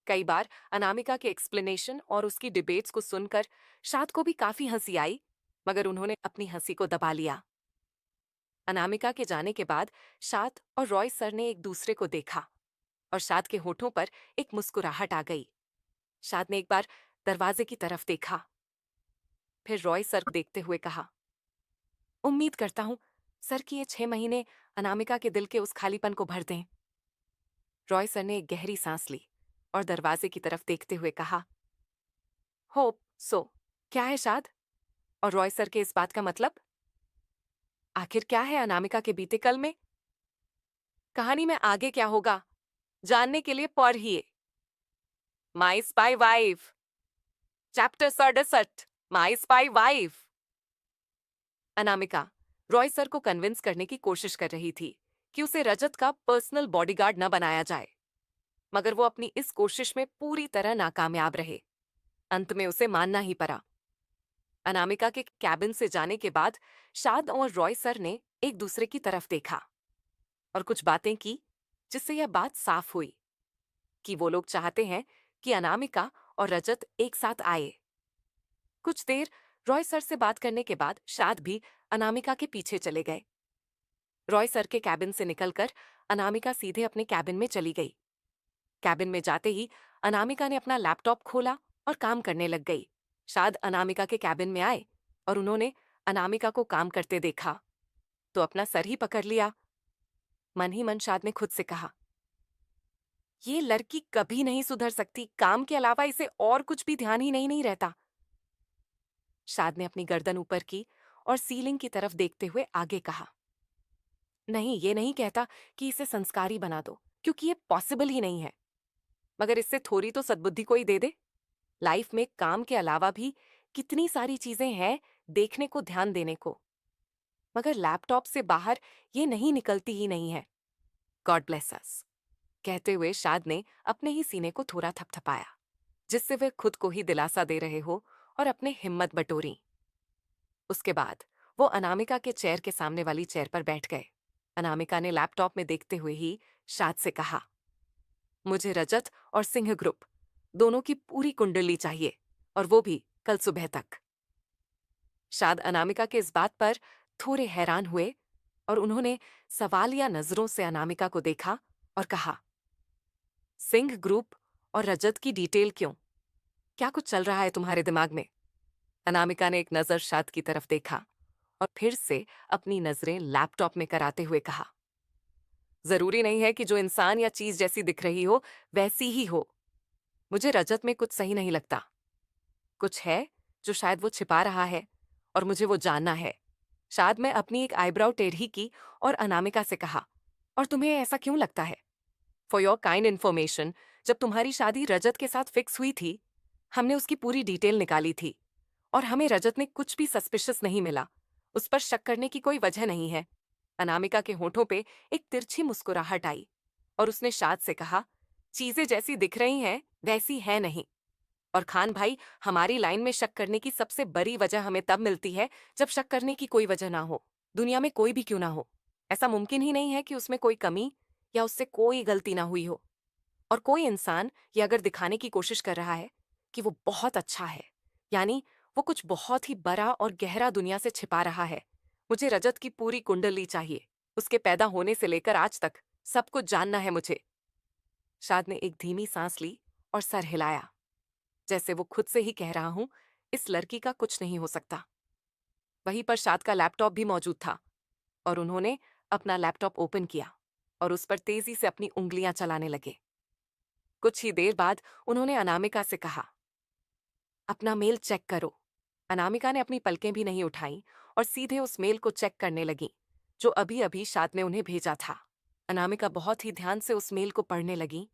कई बार अनामिका के एक्सप्लेनेशन और उसकी डिबेट्स को सुनकर शाद को भी काफी हंसी आई, मगर उन्होंने अपनी हंसी को दबा लिया। अनामिका के जाने के बाद शाद और रॉय सर ने एक दूसरे को देखा और शाद के होठों पर एक मुस्कुराहट आ गई। शाद ने एक बार दरवाजे की तरफ देखा, फिर रॉय सर को देखते हुए कहा, उम्मीद करता हूं सर कि ये 6 महीने अनामिका के दिल के उस खालीपन को भर दें। रॉय सर ने एक गहरी सांस ली और दरवाजे की तरफ देखते हुए कहा, होप सो। क्या है शाद? और रॉय सर के इस बात का मतलब? आखिर क्या है अनामिका के बीते कल में? कहानी में आगे क्या होगा जानने के लिए पढ़िए my spy wife, chapter 67, my spy wife. Anamika Roy sir को कन्विंस करने की कोशिश कर रही थी कि उसे रजत का पर्सनल बॉडीगार्ड न बनाया जाए, मगर वो अपनी इस कोशिश में पूरी तरह नाकामयाब रहे। अंत में उसे मानना ही पड़ा। अनामिका के कैबिन से जाने के बाद शाद और रॉय सर ने एक दूसरे की तरफ देखा और कुछ बातें की, जिससे यह बात साफ हुई कि वो लोग चाहते हैं कि अनामिका और रजत एक साथ आए। कुछ देर रॉय सर से बात करने के बाद शाद भी अनामिका के पीछे चले गए। रॉय सर के कैबिन से निकलकर अनामिका सीधे अपने कैबिन में चली गई। कैबिन में जाते ही अनामिका ने अपना लैपटॉप खोला और काम करने लग गई। शाद अनामिका के कैबिन में आए और उन्होंने अनामिका को काम करते देखा तो अपना सर ही पकड़ लिया। मन ही मन शाद ने खुद से कहा, ये लड़की कभी नहीं सुधर सकती। काम के अलावा इसे और कुछ भी ध्यान ही नहीं रहता। शाद ने अपनी गर्दन ऊपर की और सीलिंग की तरफ देखते हुए आगे कहा, नहीं, ये नहीं कहता कि इसे संस्कारी बना दो, क्योंकि ये पॉसिबल ही नहीं है, मगर इससे थोड़ी तो सद्बुद्धि कोई दे दे। लाइफ में काम के अलावा भी कितनी सारी चीजें हैं देखने को, ध्यान देने को, मगर लैपटॉप से बाहर ये नहीं निकलती ही नहीं है। God bless us. कहते हुए शाद ने अपने ही सीने को थोड़ा थपथपाया, जिससे वे खुद को ही दिलासा दे रहे हो, और अपने हिम्मत बटोरी। उसके बाद वो अनामिका के चेयर के सामने वाली चेयर पर बैठ गए। अनामिका ने लैपटॉप में देखते हुए ही शाद से कहा, मुझे रजत और सिंह ग्रुप दोनों की पूरी कुंडली चाहिए, और वो भी कल सुबह तक। शाद अनामिका के इस बात पर थोड़े हैरान हुए, और उन्होंने सवालिया नजरों से अनामिका को देखा और कहा, सिंह ग्रुप और रजत की डिटेल क्यों? क्या कुछ चल रहा है तुम्हारे दिमाग में? अनामिका ने एक नजर शाद की तरफ देखा और फिर से अपनी नजरें लैपटॉप में कराते हुए कहा, जरूरी नहीं है कि जो इंसान या चीज जैसी दिख रही हो वैसी ही हो। मुझे रजत में कुछ सही नहीं लगता। कुछ है जो शायद वो छिपा रहा है, और मुझे वो जानना है। शायद मैं अपनी एक आईब्राउ टेढ़ी की और अनामिका से कहा, और तुम्हें ऐसा क्यों लगता है? फॉर योर काइंड इन्फॉर्मेशन, जब तुम्हारी शादी रजत के साथ फिक्स हुई थी, हमने उसकी पूरी डिटेल निकाली थी, और हमें रजत में कुछ भी सस्पिशियस नहीं मिला। उस पर शक करने की कोई वजह नहीं है। अनामिका के होठों पे एक तिरछी मुस्कुराहट आई, और उसने शाद से कहा, चीजें जैसी दिख रही हैं वैसी है नहीं। और खान भाई, हमारी लाइन में शक करने की सबसे बड़ी वजह हमें तब मिलती है जब शक करने की कोई वजह ना हो, दुनिया में कोई भी क्यों ना हो। ऐसा मुमकिन ही नहीं है कि उसमें कोई कमी या उससे कोई गलती ना हुई हो। और कोई इंसान ये अगर दिखाने की कोशिश कर रहा है कि वो बहुत अच्छा है, यानी वो कुछ बहुत ही बड़ा और गहरा दुनिया से छिपा रहा है। मुझे रजत की पूरी कुंडली चाहिए, उसके पैदा होने से लेकर आज तक सब कुछ जानना है मुझे। शाद ने एक धीमी सांस ली और सर हिलाया, जैसे वो खुद से ही कह रहा हूं, इस लड़की का कुछ नहीं हो सकता। वहीं पर शाद का लैपटॉप भी मौजूद था, और उन्होंने अपना लैपटॉप ओपन किया और उस पर तेजी से अपनी उंगलियां चलाने लगे। कुछ ही देर बाद उन्होंने अनामिका से कहा, अपना मेल चेक करो। अनामिका ने अपनी पलकें भी नहीं उठाई और सीधे उस मेल को चेक करने लगी, जो अभी अभी शाद ने उन्हें भेजा था। अनामिका बहुत ही ध्यान से उस मेल को पढ़ने लगी,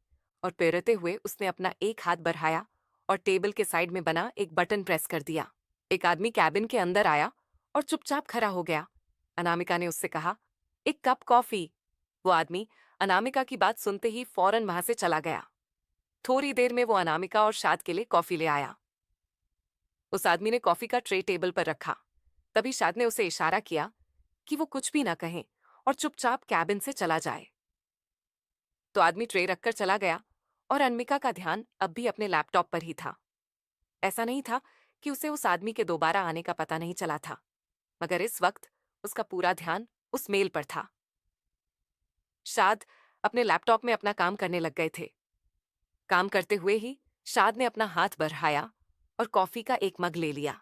और पेरते हुए उसने अपना एक हाथ बढ़ाया और टेबल के साइड में बना एक बटन प्रेस कर दिया। एक आदमी कैबिन के अंदर आया और चुपचाप खड़ा हो गया। अनामिका ने उससे कहा, एक कप कॉफी। वो आदमी अनामिका की बात सुनते ही फौरन वहां से चला गया। थोड़ी देर में वो अनामिका और शाद के लिए कॉफी ले आया। उस आदमी ने कॉफी का ट्रे टेबल पर रखा। तभी शाद ने उसे इशारा किया कि वो कुछ भी ना कहे और चुपचाप कैबिन से चला जाए। तो आदमी ट्रे रखकर चला गया, और अनमिका का ध्यान अब भी अपने लैपटॉप पर ही था। ऐसा नहीं था कि उसे उस आदमी के दोबारा आने का पता नहीं चला था, मगर इस वक्त उसका पूरा ध्यान उस मेल पर था। शाद अपने लैपटॉप में अपना काम करने लग गए थे। काम करते हुए ही शाद ने अपना हाथ बढ़ाया और कॉफी का एक मग ले लिया।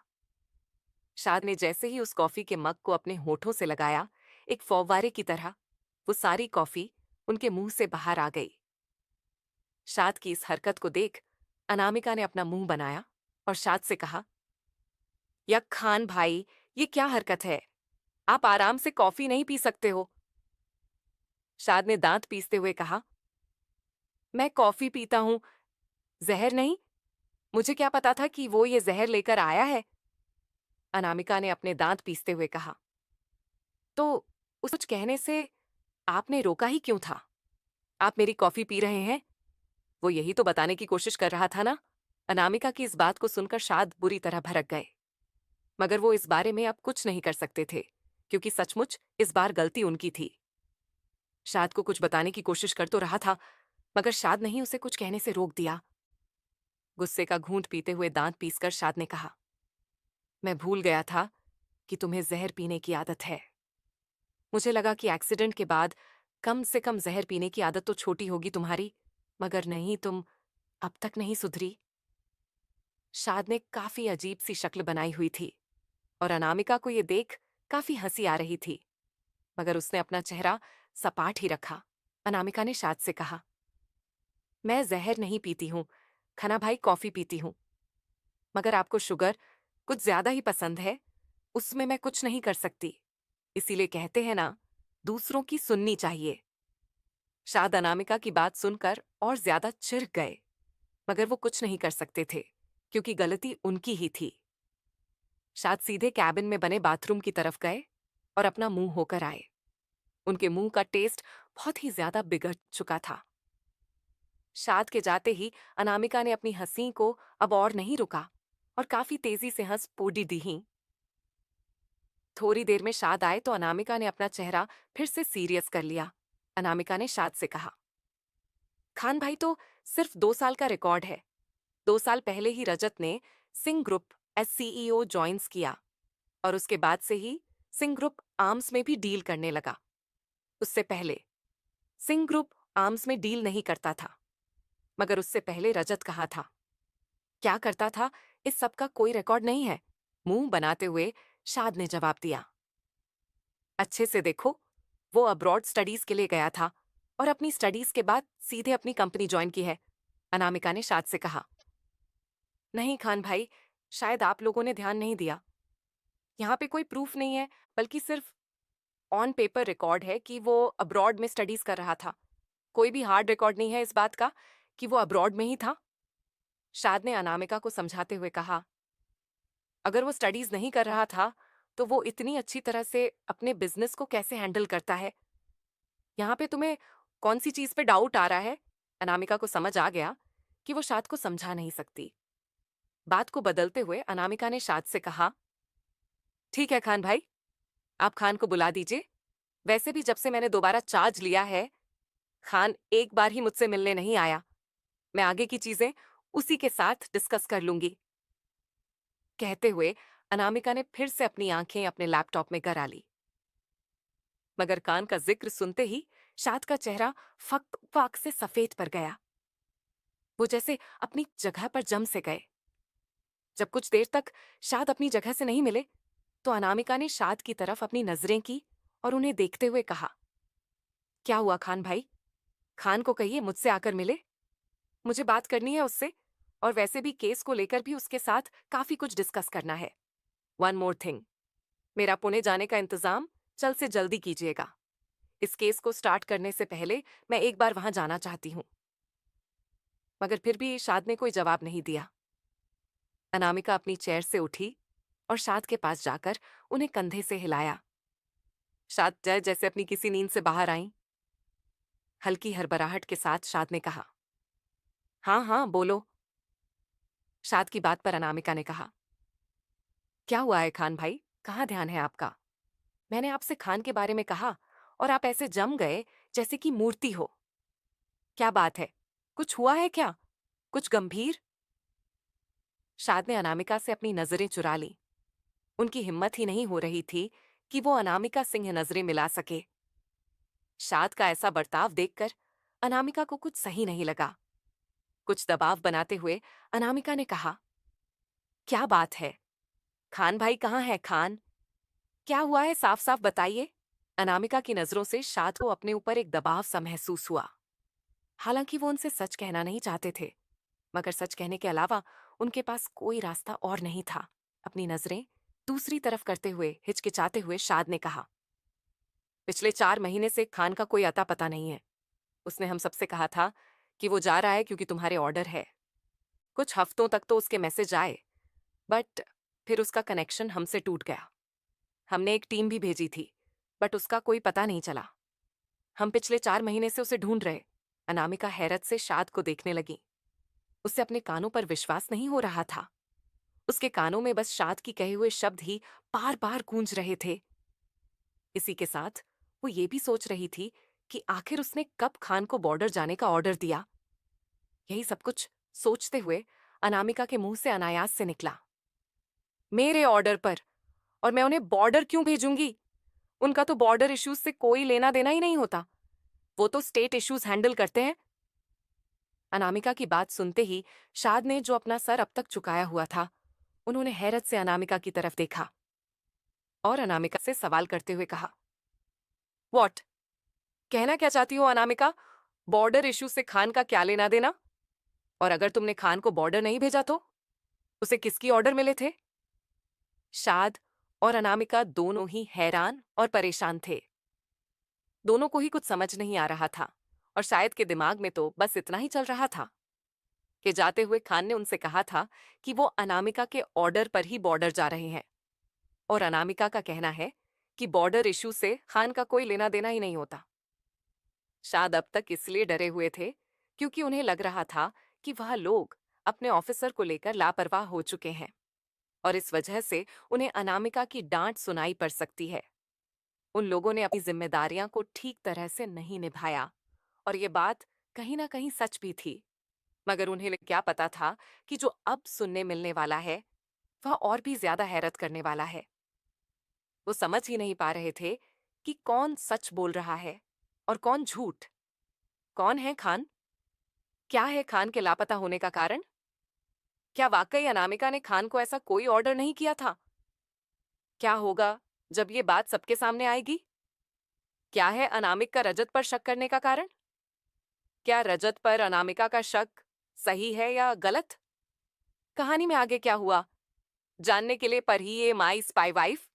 शाद ने जैसे ही उस कॉफी के मग को अपने होठों से लगाया, एक फौवारे की तरह वो सारी कॉफी उनके मुंह से बाहर आ गई। शाद की इस हरकत को देख अनामिका ने अपना मुंह बनाया और शाद से कहा, या खान भाई, ये क्या हरकत है? आप आराम से कॉफी नहीं पी सकते हो? शाद ने दांत पीसते हुए कहा, मैं कॉफी पीता हूं, जहर नहीं। मुझे क्या पता था कि वो ये जहर लेकर आया है? अनामिका ने अपने दांत पीसते हुए कहा, तो उस कुछ कहने से आपने रोका ही क्यों था? आप मेरी कॉफी पी रहे हैं, वो यही तो बताने की कोशिश कर रहा था ना? अनामिका की इस बात को सुनकर शाद बुरी तरह भड़क गए, मगर वो इस बारे में अब कुछ नहीं कर सकते थे, क्योंकि सचमुच इस बार गलती उनकी थी। शाद को कुछ बताने की कोशिश कर तो रहा था, मगर शाद ने ही उसे कुछ कहने से रोक दिया। गुस्से का घूंट पीते हुए दांत पीसकर शाद ने कहा, मैं भूल गया था कि तुम्हें जहर पीने की आदत है। मुझे लगा कि एक्सीडेंट के बाद कम से कम जहर पीने की आदत तो छोटी होगी तुम्हारी, मगर नहीं, तुम अब तक नहीं सुधरी। शाद ने काफी अजीब सी शक्ल बनाई हुई थी, और अनामिका को ये देख काफी हंसी आ रही थी, मगर उसने अपना चेहरा सपाट ही रखा। अनामिका ने शाद से कहा, मैं जहर नहीं पीती हूं, खना भाई कॉफी पीती हूं, मगर आपको शुगर कुछ ज्यादा ही पसंद है, उसमें मैं कुछ नहीं कर सकती। इसीलिए कहते हैं ना, दूसरों की सुननी चाहिए। शाद अनामिका की बात सुनकर और ज्यादा चिढ़ गए, मगर वो कुछ नहीं कर सकते थे, क्योंकि गलती उनकी ही थी। शाद सीधे कैबिन में बने बाथरूम की तरफ गए और अपना मुंह होकर आए। उनके मुंह का टेस्ट बहुत ही ज्यादा बिगड़ चुका था। शाद के जाते ही अनामिका ने अपनी हंसी को अब और नहीं रुका और काफी तेजी से हंस पोड़ी दी। थोड़ी देर में शाद आए तो अनामिका ने अपना चेहरा फिर से सीरियस कर लिया। अनामिका ने शाद से कहा, खान भाई तो सिर्फ 2 साल का रिकॉर्ड है। 2 साल पहले ही रजत ने Singh group S CEO joins किया और उसके बाद से ही सिंह ग्रुप आर्म्स में भी डील करने लगा। उससे पहले सिंह ग्रुप आर्म्स में डील नहीं करता था, मगर उससे पहले रजत कहाँ था, क्या करता था, इस सब का कोई रिकॉर्ड नहीं है। मुंह बनाते हुए शाद ने जवाब दिया, अच्छे से देखो, वो अब्रॉड स्टडीज के लिए गया था और अपनी स्टडीज के बाद सीधे अपनी कंपनी ज्वाइन की है। अनामिका ने शाद से कहा, नहीं खान भाई, शायद आप लोगों ने ध्यान नहीं दिया। यहाँ पे कोई प्रूफ नहीं है, बल्कि सिर्फ ऑन पेपर रिकॉर्ड है कि वो अब्रॉड में स्टडीज कर रहा था। कोई भी हार्ड रिकॉर्ड नहीं है इस बात का कि वो अब्रॉड में ही था। शाद ने अनामिका को समझाते हुए कहा, अगर वो स्टडीज नहीं कर रहा था तो वो इतनी अच्छी तरह से अपने बिजनेस को कैसे हैंडल करता है। यहाँ पे तुम्हें कौन सी चीज पे डाउट आ रहा है। अनामिका को समझ आ गया कि वो शाद को समझा नहीं सकती। बात को बदलते हुए अनामिका ने शाद से कहा, ठीक है खान भाई, आप खान को बुला दीजिए। वैसे भी जब से मैंने दोबारा चार्ज लिया है, खान एक बार ही मुझसे मिलने नहीं आया। मैं आगे की चीजें उसी के साथ डिस्कस कर लूंगी। कहते हुए अनामिका ने फिर से अपनी आंखें अपने लैपटॉप में करा ली। मगर कान का जिक्र सुनते ही शाद का चेहरा फक फाक से सफेद पड़ गया। वो जैसे अपनी जगह पर जम से गए। जब कुछ देर तक शाद अपनी जगह से नहीं मिले तो अनामिका ने शाद की तरफ अपनी नजरें की और उन्हें देखते हुए कहा, क्या हुआ खान भाई, खान को कहिए मुझसे आकर मिले। मुझे बात करनी है उससे, और वैसे भी केस को लेकर भी उसके साथ काफी कुछ डिस्कस करना है। वन मोर थिंग, मेरा पुणे जाने का इंतजाम जल्द से जल्दी कीजिएगा। इस केस को स्टार्ट करने से पहले मैं एक बार वहां जाना चाहती हूँ। मगर फिर भी शाद ने कोई जवाब नहीं दिया। अनामिका अपनी चेयर से उठी और शाद के पास जाकर उन्हें कंधे से हिलाया। शाद जैसे अपनी किसी नींद से बाहर आई। हल्की हड़बड़ाहट के साथ शाद ने कहा, हाँ हाँ बोलो। शाद की बात पर अनामिका ने कहा, क्या हुआ है खान भाई, कहाँ ध्यान है आपका। मैंने आपसे खान के बारे में कहा और आप ऐसे जम गए जैसे कि मूर्ति हो। क्या बात है, कुछ हुआ है क्या, कुछ गंभीर। शाद ने अनामिका से अपनी नजरें चुरा ली। उनकी हिम्मत ही नहीं हो रही थी कि वो अनामिका सिंह नजरें मिला सके। शाद का ऐसा बर्ताव देखकर अनामिका को कुछ सही नहीं लगा। कुछ दबाव बनाते हुए अनामिका ने कहा, क्या बात है, खान भाई कहाँ है खान, क्या हुआ है, साफ साफ बताइए। अनामिका की नजरों से शाद को अपने ऊपर एक दबाव सा महसूस हुआ। हालांकि वो उनसे सच कहना नहीं चाहते थे, मगर सच कहने के अलावा उनके पास कोई रास्ता और नहीं था। अपनी नजरें दूसरी तरफ करते हुए हिचकिचाते हुए शाद ने कहा, पिछले 4 महीने से खान का कोई अता पता नहीं है। उसने हम सबसे कहा था कि वो जा रहा है क्योंकि तुम्हारे ऑर्डर है। कुछ हफ्तों तक तो उसके मैसेज आए, बट फिर उसका कनेक्शन हमसे टूट गया। हमने एक टीम भी भेजी थी, बट उसका कोई पता नहीं चला। हम पिछले 4 महीने से उसे ढूंढ रहे। अनामिका हैरत से शाद को देखने लगी। उसे अपने कानों पर विश्वास नहीं हो रहा था। उसके कानों में बस शाद की कहे हुए शब्द ही बार बार गूंज रहे थे। इसी के साथ वो ये भी सोच रही थी कि आखिर उसने कब खान को बॉर्डर जाने का ऑर्डर दिया। यही सब कुछ सोचते हुए अनामिका के मुंह से अनायास से निकला, मेरे ऑर्डर पर, और मैं उन्हें बॉर्डर क्यों भेजूंगी। उनका तो बॉर्डर इश्यूज से कोई लेना देना ही नहीं होता। वो तो स्टेट इश्यूज हैंडल करते हैं। अनामिका की बात सुनते ही शाद ने जो अपना सर अब तक झुकाया हुआ था, उन्होंने हैरत से अनामिका की तरफ देखा और अनामिका से सवाल करते हुए कहा, व्हाट, कहना क्या चाहती हो अनामिका, बॉर्डर इश्यू से खान का क्या लेना देना। और अगर तुमने खान को बॉर्डर नहीं भेजा तो उसे किसकी ऑर्डर मिले थे। शाद और अनामिका दोनों ही हैरान और परेशान थे। दोनों को ही कुछ समझ नहीं आ रहा था, और शायद के दिमाग में तो बस इतना ही चल रहा था कि जाते हुए खान ने उनसे कहा था कि वो अनामिका के ऑर्डर पर ही बॉर्डर जा रहे हैं। और अनामिका का कहना है कि बॉर्डर इशू से खान का कोई लेना देना ही नहीं होता। शायद अब तक इसलिए डरे हुए थे क्योंकि उन्हें लग रहा था कि वह लोग अपने ऑफिसर को लेकर लापरवाह हो चुके हैं और इस वजह से उन्हें अनामिका की डांट सुनाई पड़ सकती है। उन लोगों ने अपनी जिम्मेदारियां को ठीक तरह से नहीं निभाया और ये बात कहीं ना कहीं सच भी थी। मगर उन्हें क्या पता था कि जो अब सुनने मिलने वाला है वह और भी ज्यादा हैरत करने वाला है। वो समझ ही नहीं पा रहे थे कि कौन सच बोल रहा है और कौन झूठ। कौन है खान? क्या है खान के लापता होने का कारण? क्या वाकई अनामिका ने खान को ऐसा कोई ऑर्डर नहीं किया था? क्या होगा जब ये बात सबके सामने आएगी? क्या है अनामिक का रजत पर शक करने का कारण? क्या रजत पर अनामिका का शक सही है या गलत? कहानी में आगे क्या हुआ जानने के लिए पढ़िए माई स्पाई वाइफ